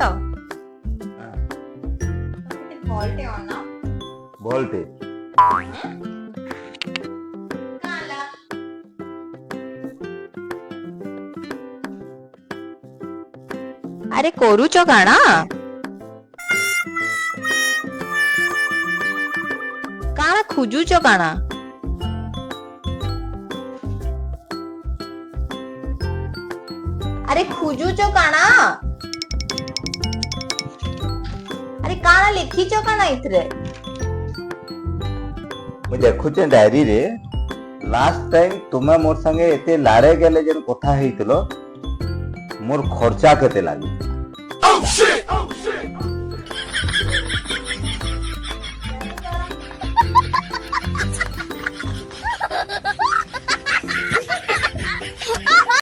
ତ ଭଲଟେ ଅନା ଭଲଟେ କାଲା ଆରେ କରୁଛ କାଣା କାଣା ଖୁଜୁଛ କାଣା ଆରେ ଖୁଜୁଛ କାଣା ଆରେ କାଣା ଲେଖିଛ କାଣା ଏଥିରେ ମୁଁ ଦେଖୁଛେ ଡାଏରୀରେ ଲାଷ୍ଟ ଟାଇମ ତୁମେ ମୋର ସାଙ୍ଗେ ଏତେ ଲାରେ ଗେଲେ ଯେନ୍ କଥା ହେଇଥିଲ ମୋର ଖର୍ଚ୍ଚା କେତେ ଲାଗି